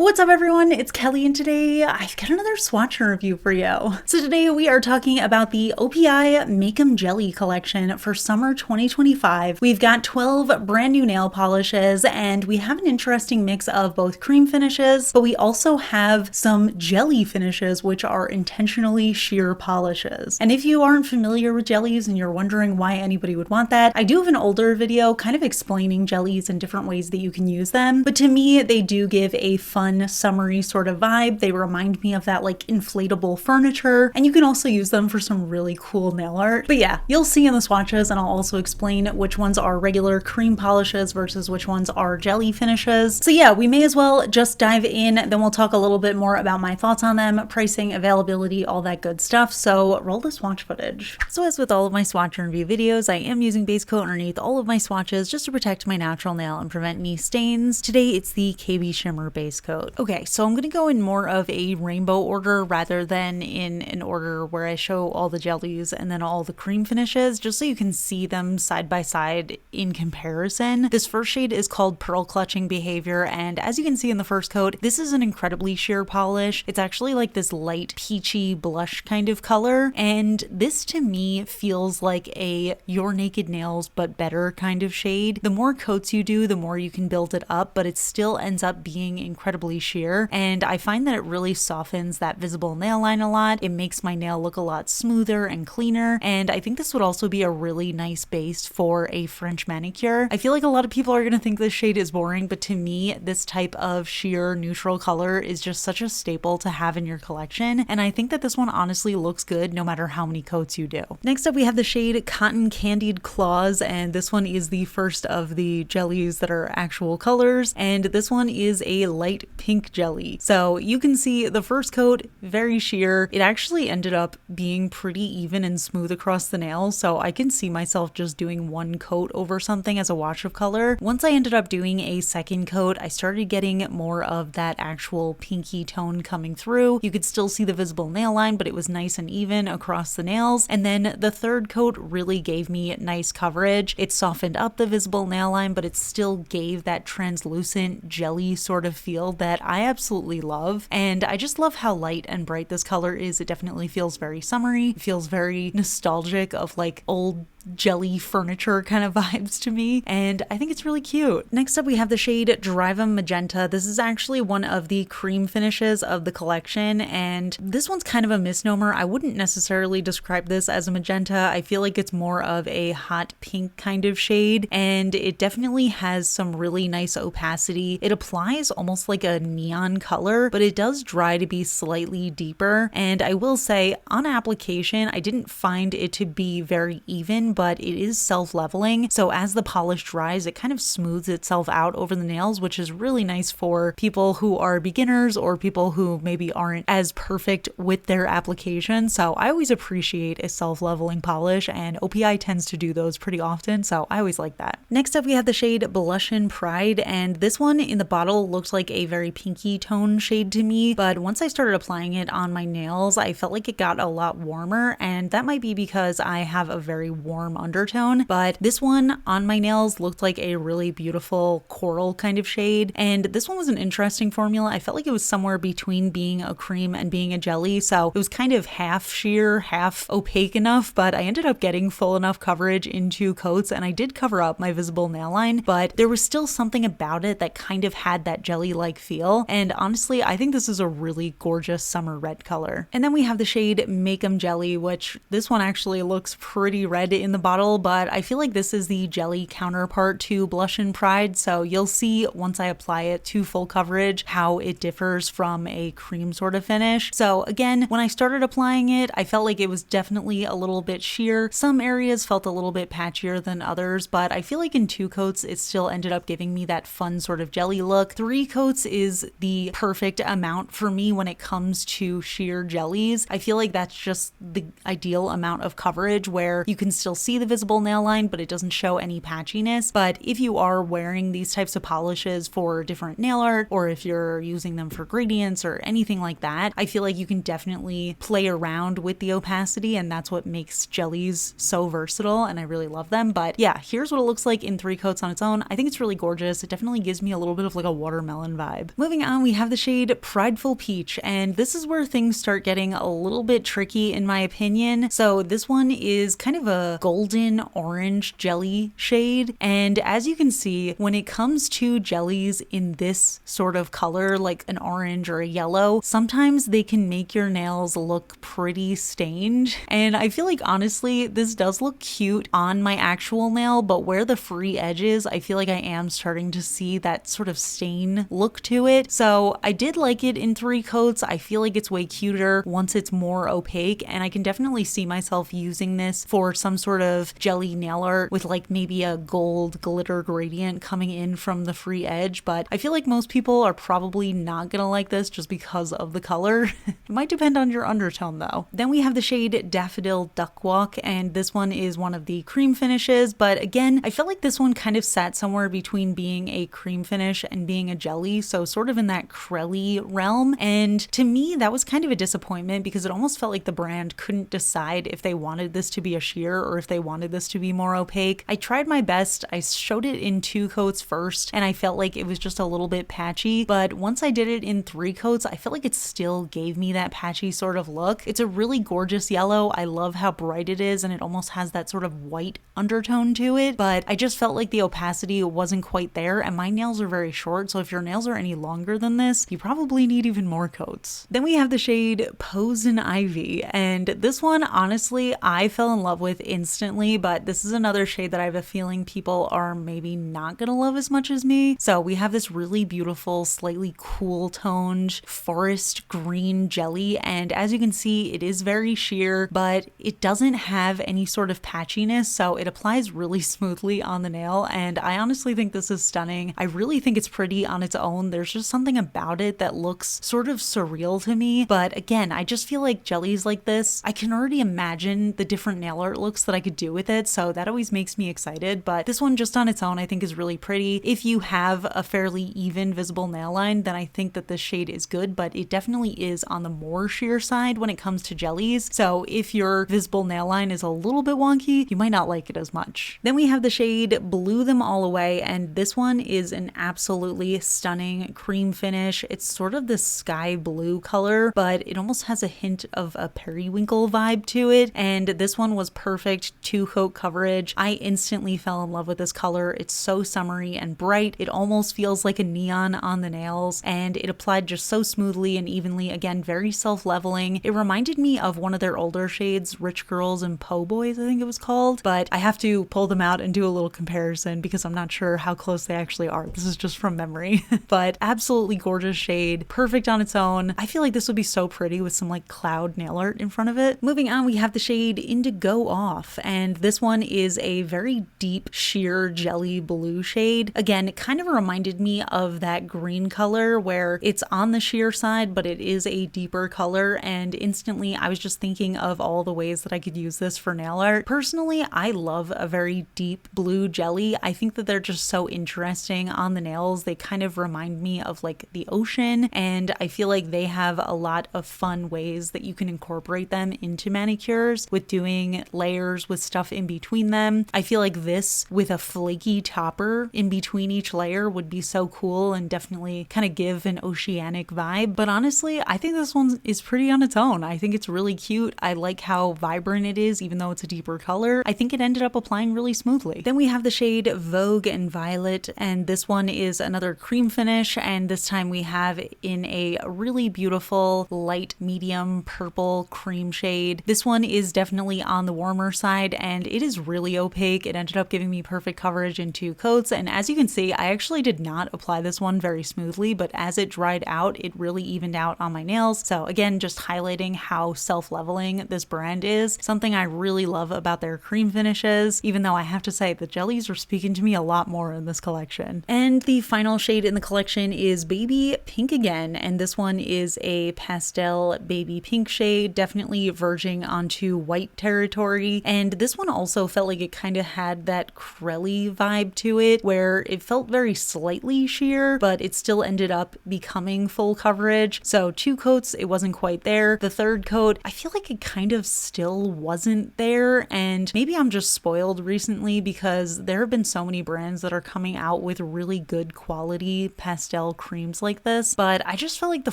What's up everyone, it's Kelly and today I've got another swatch review for you. So today we are talking about the OPI Make Em Jelly collection for summer 2025. We've got 12 brand new nail polishes and we have an interesting mix of both cream finishes, but we also have some jelly finishes which are intentionally sheer polishes. And if you aren't familiar with jellies and you're wondering why anybody would want that, I do have an older video kind of explaining jellies and different ways that you can use them, but to me they do give a fun summery sort of vibe. They remind me of that like inflatable furniture, and you can also use them for some really cool nail art. But yeah, you'll see in the swatches, and I'll also explain which ones are regular cream polishes versus which ones are jelly finishes. So yeah, we may as well just dive in, then we'll talk a little bit more about my thoughts on them, pricing, availability, all that good stuff. So roll the swatch footage. So as with all of my swatch and review videos, I am using base coat underneath all of my swatches just to protect my natural nail and prevent any stains. Today it's the KB Shimmer base coat. Okay, so I'm going to go in more of a rainbow order rather than in an order where I show all the jellies and then all the cream finishes, just so you can see them side by side in comparison. This first shade is called Pearl Clutching Behavior, and as you can see in the first coat, this is an incredibly sheer polish. It's actually like this light peachy blush kind of color, and this to me feels like a Your Naked Nails but better kind of shade. The more coats you do, the more you can build it up, but it still ends up being incredibly sheer, and I find that it really softens that visible nail line a lot. It makes my nail look a lot smoother and cleaner, and I think this would also be a really nice base for a French manicure. I feel like a lot of people are going to think this shade is boring, but to me this type of sheer neutral color is just such a staple to have in your collection, and I think that this one honestly looks good no matter how many coats you do. Next up we have the shade Cotton Candied Clawz, and this one is the first of the jellies that are actual colors, and this one is a light pink jelly. So you can see the first coat, very sheer. It actually ended up being pretty even and smooth across the nails, so I can see myself just doing one coat over something as a wash of color. Once I ended up doing a second coat, I started getting more of that actual pinky tone coming through. You could still see the visible nail line, but it was nice and even across the nails. And then the third coat really gave me nice coverage. It softened up the visible nail line, but it still gave that translucent jelly sort of feel that I absolutely love, and I just love how light and bright this color is. It definitely feels very summery. It feels very nostalgic of like old jelly furniture kind of vibes to me, and I think it's really cute. Next up we have the shade Drive Em Magenta. This is actually one of the cream finishes of the collection, and this one's kind of a misnomer. I wouldn't necessarily describe this as a magenta. I feel like it's more of a hot pink kind of shade, and it definitely has some really nice opacity. It applies almost like a neon color, but it does dry to be slightly deeper, and I will say on application I didn't find it to be very even, but it is self-leveling, so as the polish dries it kind of smooths itself out over the nails, which is really nice for people who are beginners or people who maybe aren't as perfect with their application. So I always appreciate a self-leveling polish, and OPI tends to do those pretty often, so I always like that. Next up we have the shade Blushin Pride, and this one in the bottle looked like a very pinky tone shade to me, but once I started applying it on my nails I felt like it got a lot warmer, and that might be because I have a very warm undertone, but this one on my nails looked like a really beautiful coral kind of shade, and this one was an interesting formula. I felt like it was somewhere between being a cream and being a jelly, so it was kind of half sheer, half opaque enough, but I ended up getting full enough coverage in 2 coats, and I did cover up my visible nail line, but there was still something about it that kind of had that jelly-like feel, and honestly I think this is a really gorgeous summer red color. And then we have the shade Make Em Jelly, which this one actually looks pretty red in the bottle, but I feel like this is the jelly counterpart to Blushin Pride, so you'll see once I apply it to full coverage how it differs from a cream sort of finish. So again, when I started applying it I felt like it was definitely a little bit sheer. Some areas felt a little bit patchier than others, but I feel like in 2 coats it still ended up giving me that fun sort of jelly look. 3 coats is the perfect amount for me when it comes to sheer jellies. I feel like that's just the ideal amount of coverage where you can still see the visible nail line, but it doesn't show any patchiness. But if you are wearing these types of polishes for different nail art, or if you're using them for gradients or anything like that, I feel like you can definitely play around with the opacity, and that's what makes jellies so versatile, and I really love them. But yeah, here's what it looks like in 3 coats on its own. I think it's really gorgeous. It definitely gives me a little bit of like a watermelon vibe. Moving on, we have the shade Prideful Peach, and this is where things start getting a little bit tricky in my opinion. So this one is kind of a golden orange jelly shade, and as you can see, when it comes to jellies in this sort of color, like an orange or a yellow, sometimes they can make your nails look pretty stained, and I feel like honestly this does look cute on my actual nail, but where the free edge is, I feel like I am starting to see that sort of stain look to it. So I did like it in 3 coats. I feel like it's way cuter once it's more opaque, and I can definitely see myself using this for some sort of jelly nail art with like maybe a gold glitter gradient coming in from the free edge. But I feel like most people are probably not gonna like this just because of the color. It might depend on your undertone though. Then we have the shade Daffodil Duck Walk, and this one is one of the cream finishes, but again, I felt like this one kind of sat somewhere between being a cream finish and being a jelly, so sort of in that crelly realm. And to me, that was kind of a disappointment because it almost felt like the brand couldn't decide if they wanted this to be a sheer or if they wanted this to be more opaque. I tried my best. I showed it in 2 coats first, and I felt like it was just a little bit patchy, but once I did it in 3 coats, I felt like it still gave me that patchy sort of look. It's a really gorgeous yellow. I love how bright it is, and it almost has that sort of white undertone to it, but I just felt like the opacity wasn't quite there, and my nails are very short, so if your nails are any longer than this, you probably need even more coats. Then we have the shade Pose-in Ivy, and this one, honestly, I fell in love with instantly, but this is another shade that I have a feeling people are maybe not gonna love as much as me. So we have this really beautiful, slightly cool toned forest green jelly, and as you can see, it is very sheer, but it doesn't have any sort of patchiness, so it applies really smoothly on the nail, and I honestly think this is stunning. I really think it's pretty on its own. There's just something about it that looks sort of surreal to me, but again, I just feel like jellies like this, I can already imagine the different nail art looks that I could do with it, so that always makes me excited. But this one just on its own I think is really pretty. If you have a fairly even visible nail line, then I think that this shade is good, but it definitely is on the more sheer side when it comes to jellies, so if your visible nail line is a little bit wonky, you might not like it as much. Then we have the shade Blew Them All Away, and this one is an absolutely stunning cream finish. It's sort of this sky blue color, but it almost has a hint of a periwinkle vibe to it, and this one was perfect 2 coat coverage. I instantly fell in love with this color. It's so summery and bright. It almost feels like a neon on the nails, and it applied just so smoothly and evenly. Again, very self-leveling. It reminded me of one of their older shades, Rich Girls and Po' Boys, I think it was called, but I have to pull them out and do a little comparison because I'm not sure how close they actually are. This is just from memory, but absolutely gorgeous shade, perfect on its own. I feel like this would be so pretty with some like cloud nail art in front of it. Moving on, we have the shade IndiGO Off, and this one is a very deep sheer jelly blue shade. Again, it kind of reminded me of that green color where it's on the sheer side, but it is a deeper color, and instantly I was just thinking of all the ways that I could use this for nail art. Personally, I love a very deep blue jelly. I think that they're just so interesting on the nails. They kind of remind me of like the ocean, and I feel like they have a lot of fun ways that you can incorporate them into manicures with doing layers with stuff in between them. I feel like this with a flaky topper in between each layer would be so cool and definitely kind of give an oceanic vibe. But honestly, I think this one is pretty on its own. I think it's really cute. I like how vibrant it is, even though it's a deeper color. I think it ended up applying really smoothly. Then we have the shade Vogue and Violet, and this one is another cream finish, and this time we have in a really beautiful light medium purple cream shade. This one is definitely on the warmer side, and it is really opaque. It ended up giving me perfect coverage in 2 coats, and as you can see, I actually did not apply this one very smoothly, but as it dried out, it really evened out on my nails. So again, just highlighting how self-leveling this brand is, something I really love about their cream finishes, even though I have to say the jellies are speaking to me a lot more in this collection. And the final shade in the collection is Baby Pink again, and this one is a pastel baby pink shade, definitely verging onto white territory, and And this one also felt like it kind of had that crelly vibe to it, where it felt very slightly sheer, but it still ended up becoming full coverage. So 2 coats, it wasn't quite there. The 3rd coat, I feel like it kind of still wasn't there, and maybe I'm just spoiled recently because there have been so many brands that are coming out with really good quality pastel creams like this, but I just felt like the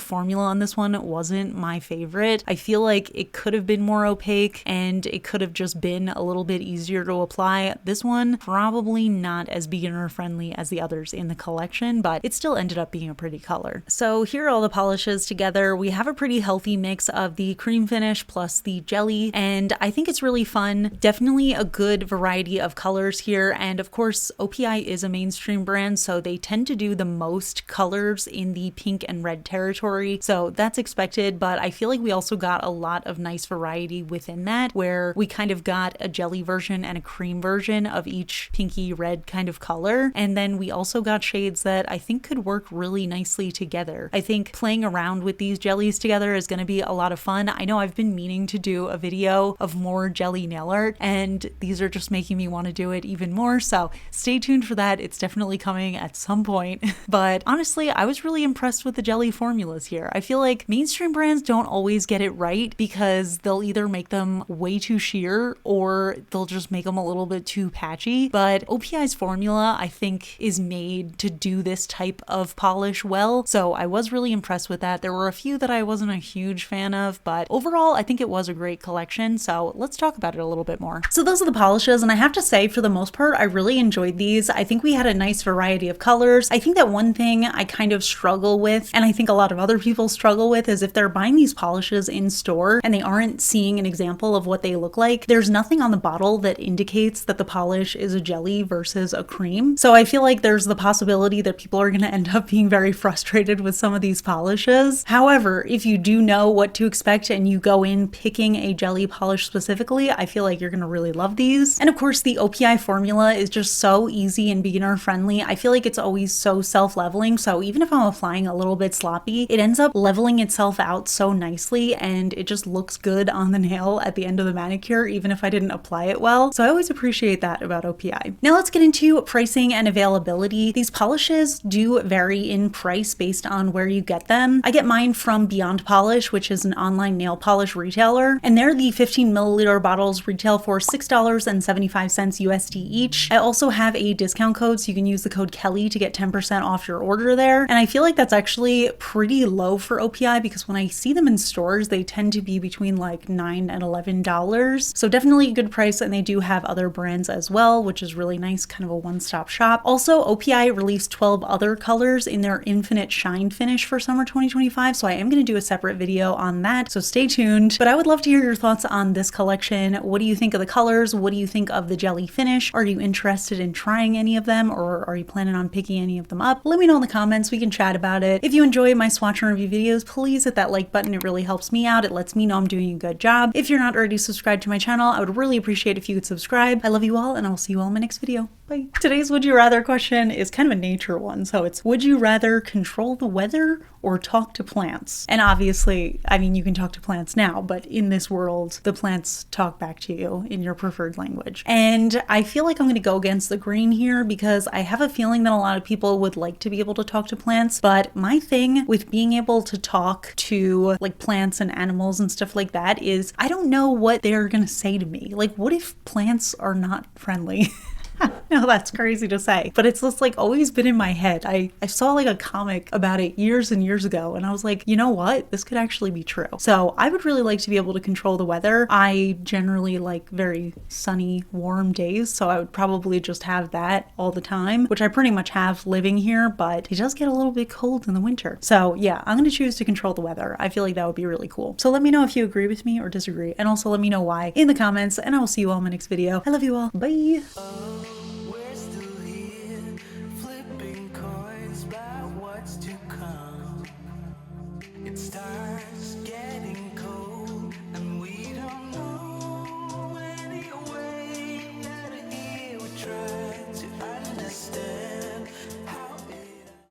formula on this one wasn't my favorite. I feel like it could have been more opaque and it could have just been a little bit easier to apply. This one probably not as beginner friendly as the others in the collection, but it still ended up being a pretty color. So here are all the polishes together. We have a pretty healthy mix of the cream finish plus the jelly, and I think it's really fun. Definitely a good variety of colors here, and of course OPI is a mainstream brand, so they tend to do the most colors in the pink and red territory, so that's expected, but I feel like we also got a lot of nice variety within that, where we kind of got a jelly version and a cream version of each pinky red kind of color, and then we also got shades that I think could work really nicely together. I think playing around with these jellies together is going to be a lot of fun. I know I've been meaning to do a video of more jelly nail art, and these are just making me want to do it even more, so stay tuned for that. It's definitely coming at some point. But honestly, I was really impressed with the jelly formulas here. I feel like mainstream brands don't always get it right because they'll either make them way too sheer or they'll just make them a little bit too patchy, but OPI's formula I think is made to do this type of polish well, so I was really impressed with that. There were a few that I wasn't a huge fan of, but overall I think it was a great collection, so let's talk about it a little bit more. So those are the polishes, and I have to say for the most part I really enjoyed these. I think we had a nice variety of colors. I think that one thing I kind of struggle with, and I think a lot of other people struggle with, is if they're buying these polishes in store and they aren't seeing an example of what they look like, there's nothing on the bottle that indicates that the polish is a jelly versus a cream. So I feel like there's the possibility that people are going to end up being very frustrated with some of these polishes. However, if you do know what to expect and you go in picking a jelly polish specifically, I feel like you're going to really love these. And of course, the OPI formula is just so easy and beginner friendly. I feel like it's always so self-leveling, so even if I'm applying a little bit sloppy, it ends up leveling itself out so nicely and it just looks good on the nail at the end of the manicure, even if I didn't apply it well. So I always appreciate that about OPI. Now let's get into pricing and availability. These polishes do vary in price based on where you get them. I get mine from Beyond Polish, which is an online nail polish retailer, and they're the 15 milliliter bottles retail for $6.75 USD each. I also have a discount code, so you can use the code KELLI to get 10% off your order there. And I feel like that's actually pretty low for OPI because when I see them in stores, they tend to be between like $9 and $11. So definitely a good price, and they do have other brands as well, which is really nice, kind of a one-stop shop. Also, OPI released 12 other colors in their Infinite Shine finish for summer 2025, so I am going to do a separate video on that, so stay tuned. But I would love to hear your thoughts on this collection. What do you think of the colors? What do you think of the jelly finish? Are you interested in trying any of them, or are you planning on picking any of them up? Let me know in the comments. We can chat about it. If you enjoy my swatch and review videos, please hit that like button. It really helps me out. It lets me know I'm doing a good job. If you're not already subscribed to my channel, I would really appreciate if you could subscribe. I love you all, and I'll see you all in my next video. Bye. Today's Would You Rather question is kind of a nature one. So it's, would you rather control the weather or talk to plants? And obviously, I mean, you can talk to plants now, but in this world, the plants talk back to you in your preferred language. And I feel like I'm going to go against the grain here because I have a feeling that a lot of people would like to be able to talk to plants. But my thing with being able to talk to like plants and animals and stuff like that is I don't know what they're going to say to me. Like, what if plants are not friendly? No, that's crazy to say, but it's just like always been in my head. I saw like a comic about it years and years ago, and I was like, you know what? This could actually be true. So I would really like to be able to control the weather. I generally like very sunny, warm days, so I would probably just have that all the time, which I pretty much have living here, but it does get a little bit cold in the winter. So yeah, I'm going to choose to control the weather. I feel like that would be really cool. So let me know if you agree with me or disagree, and also let me know why in the comments, and I will see you all in my next video. I love you all. Bye.